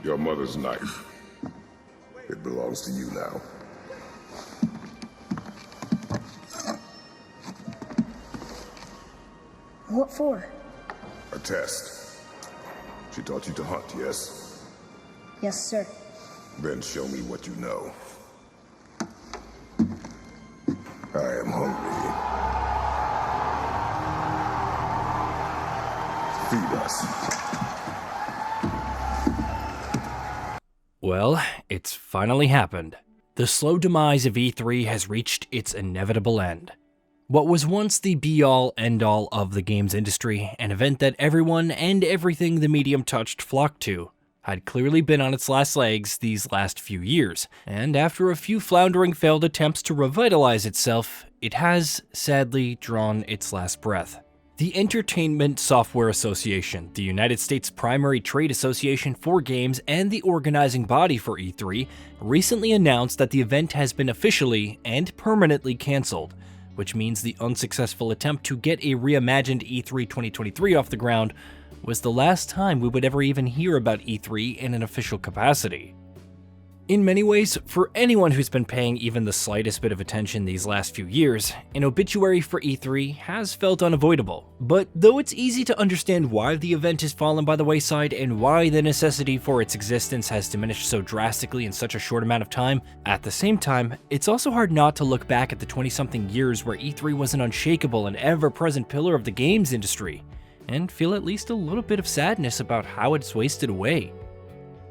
Your mother's knife. It belongs to you now. What for? A test. She taught you to hunt, yes? Yes, sir. Then show me what you know. I am hungry. Feed us. Well, it's finally happened. The slow demise of E3 has reached its inevitable end. What was once the be-all, end-all of the games industry, an event that everyone and everything the medium touched flocked to, had clearly been on its last legs these last few years, and after a few floundering failed attempts to revitalize itself, it has, sadly, drawn its last breath. The Entertainment Software Association, the United States' primary trade association for games and the organizing body for E3, recently announced that the event has been officially and permanently canceled, which means the unsuccessful attempt to get a reimagined E3 2023 off the ground was the last time we would ever even hear about E3 in an official capacity. In many ways, for anyone who's been paying even the slightest bit of attention these last few years, an obituary for E3 has felt unavoidable. But though it's easy to understand why the event has fallen by the wayside and why the necessity for its existence has diminished so drastically in such a short amount of time, at the same time, it's also hard not to look back at the 20-something years where E3 was an unshakable and ever-present pillar of the games industry, and feel at least a little bit of sadness about how it's wasted away.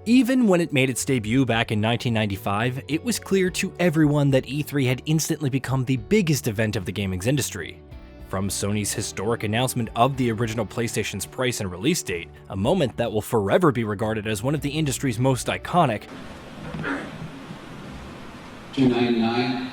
Even when it made its debut back in 1995, it was clear to everyone that E3 had instantly become the biggest event of the gaming industry. From Sony's historic announcement of the original PlayStation's price and release date, a moment that will forever be regarded as one of the industry's most iconic, $299.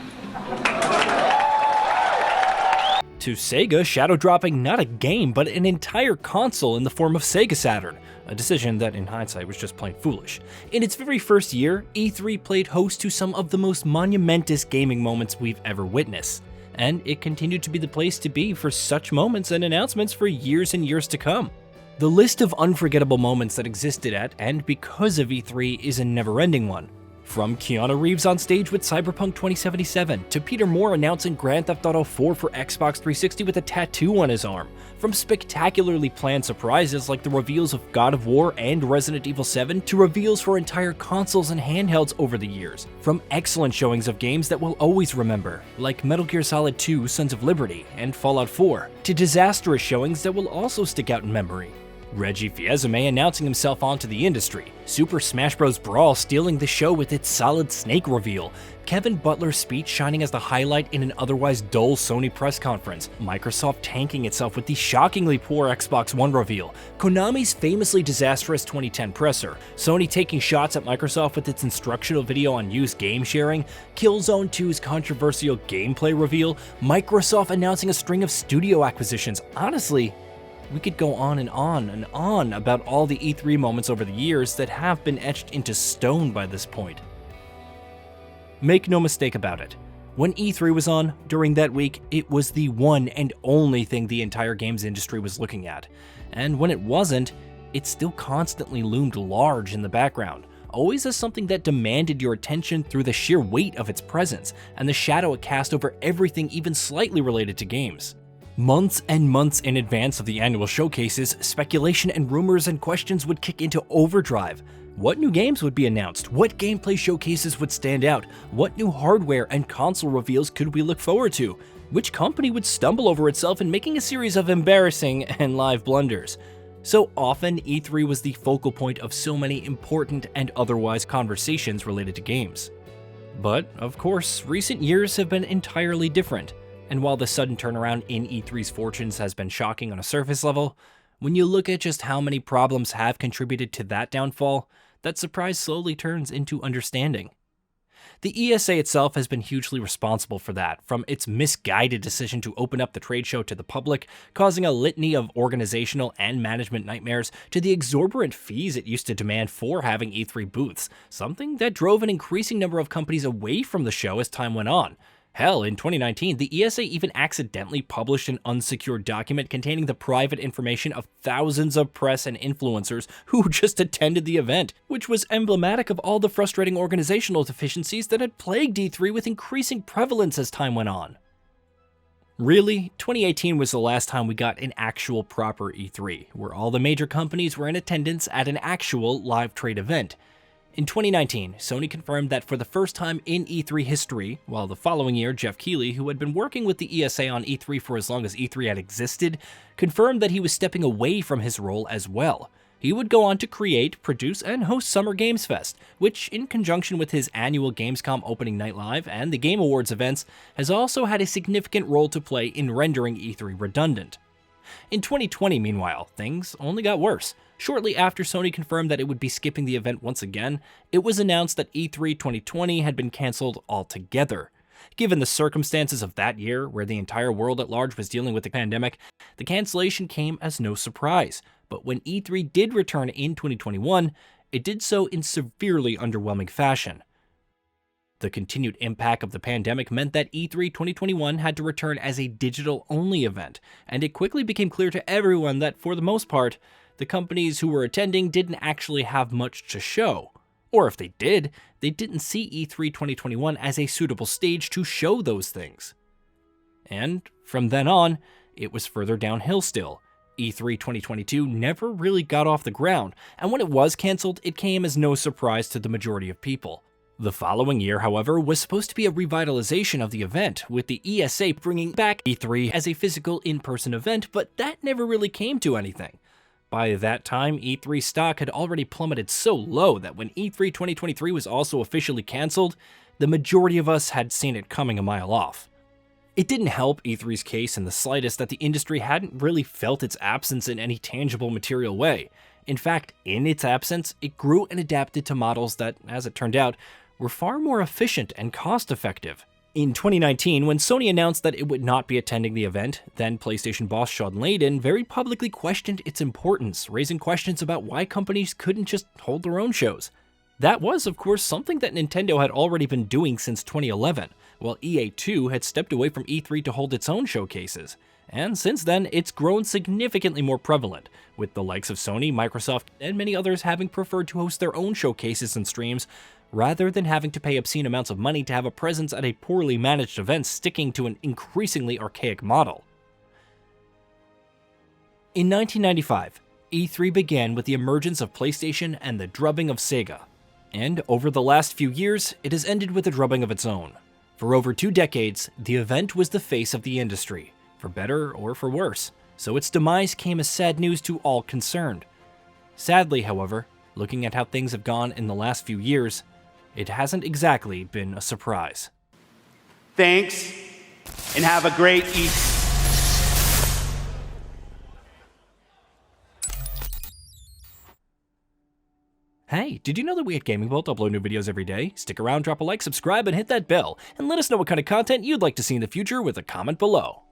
to Sega shadow-dropping not a game but an entire console in the form of Sega Saturn, a decision that in hindsight was just plain foolish. In its very first year, E3 played host to some of the most monumentous gaming moments we've ever witnessed, and it continued to be the place to be for such moments and announcements for years and years to come. The list of unforgettable moments that existed at and because of E3 is a never-ending one. From Keanu Reeves on stage with Cyberpunk 2077, to Peter Moore announcing Grand Theft Auto 4 for Xbox 360 with a tattoo on his arm, from spectacularly planned surprises like the reveals of God of War and Resident Evil 7 to reveals for entire consoles and handhelds over the years, from excellent showings of games that we'll always remember, like Metal Gear Solid 2 Sons of Liberty and Fallout 4, to disastrous showings that will also stick out in memory. Reggie Fils-Aimé announcing himself onto the industry, Super Smash Bros. Brawl stealing the show with its Solid Snake reveal, Kevin Butler's speech shining as the highlight in an otherwise dull Sony press conference, Microsoft tanking itself with the shockingly poor Xbox One reveal, Konami's famously disastrous 2010 presser, Sony taking shots at Microsoft with its instructional video on used game sharing, Killzone 2's controversial gameplay reveal, Microsoft announcing a string of studio acquisitions. Honestly, we could go on and on and on about all the E3 moments over the years that have been etched into stone by this point. Make no mistake about it, when E3 was on during that week, it was the one and only thing the entire games industry was looking at. And when it wasn't, it still constantly loomed large in the background, always as something that demanded your attention through the sheer weight of its presence and the shadow it cast over everything even slightly related to games. Months and months in advance of the annual showcases, speculation and rumors and questions would kick into overdrive. What new games would be announced? What gameplay showcases would stand out? What new hardware and console reveals could we look forward to? Which company would stumble over itself in making a series of embarrassing and live blunders? So often, E3 was the focal point of so many important and otherwise conversations related to games. But, of course, recent years have been entirely different. And while the sudden turnaround in E3's fortunes has been shocking on a surface level, when you look at just how many problems have contributed to that downfall, that surprise slowly turns into understanding. The ESA itself has been hugely responsible for that, from its misguided decision to open up the trade show to the public, causing a litany of organizational and management nightmares, to the exorbitant fees it used to demand for having E3 booths, something that drove an increasing number of companies away from the show as time went on. Hell, in 2019, the ESA even accidentally published an unsecured document containing the private information of thousands of press and influencers who just attended the event, which was emblematic of all the frustrating organizational deficiencies that had plagued E3 with increasing prevalence as time went on. Really, 2018 was the last time we got an actual proper E3, where all the major companies were in attendance at an actual live trade event. In 2019, Sony confirmed that for the first time in E3 history, while the following year Jeff Keighley, who had been working with the ESA on E3 for as long as E3 had existed, confirmed that he was stepping away from his role as well. He would go on to create, produce, and host Summer Games Fest, which, in conjunction with his annual Gamescom Opening Night Live and the Game Awards events, has also had a significant role to play in rendering E3 redundant. In 2020, meanwhile, things only got worse. Shortly after Sony confirmed that it would be skipping the event once again, it was announced that E3 2020 had been cancelled altogether. Given the circumstances of that year, where the entire world at large was dealing with the pandemic, the cancellation came as no surprise. But when E3 did return in 2021, it did so in severely underwhelming fashion. The continued impact of the pandemic meant that E3 2021 had to return as a digital-only event, and it quickly became clear to everyone that, for the most part, the companies who were attending didn't actually have much to show. Or if they did, they didn't see E3 2021 as a suitable stage to show those things. And from then on, it was further downhill still. E3 2022 never really got off the ground, and when it was cancelled, it came as no surprise to the majority of people. The following year, however, was supposed to be a revitalization of the event, with the ESA bringing back E3 as a physical in-person event, but that never really came to anything. By that time, E3 stock had already plummeted so low that when E3 2023 was also officially cancelled, the majority of us had seen it coming a mile off. It didn't help E3's case in the slightest that the industry hadn't really felt its absence in any tangible material way. In fact, in its absence, it grew and adapted to models that, as it turned out, were far more efficient and cost-effective. In 2019, when Sony announced that it would not be attending the event, then PlayStation boss Sean Layden very publicly questioned its importance, raising questions about why companies couldn't just hold their own shows. That was, of course, something that Nintendo had already been doing since 2011, while EA too had stepped away from E3 to hold its own showcases. And since then, it's grown significantly more prevalent, with the likes of Sony, Microsoft, and many others having preferred to host their own showcases and streams, rather than having to pay obscene amounts of money to have a presence at a poorly managed event sticking to an increasingly archaic model. In 1995, E3 began with the emergence of PlayStation and the drubbing of Sega. And over the last few years, it has ended with a drubbing of its own. For over 2 decades, the event was the face of the industry, for better or for worse, so its demise came as sad news to all concerned. Sadly, however, looking at how things have gone in the last few years, it hasn't exactly been a surprise. Thanks, and have a great Easter. Hey, did you know that we at Gaming Vault upload new videos every day? Stick around, drop a like, subscribe, and hit that bell, and let us know what kind of content you'd like to see in the future with a comment below.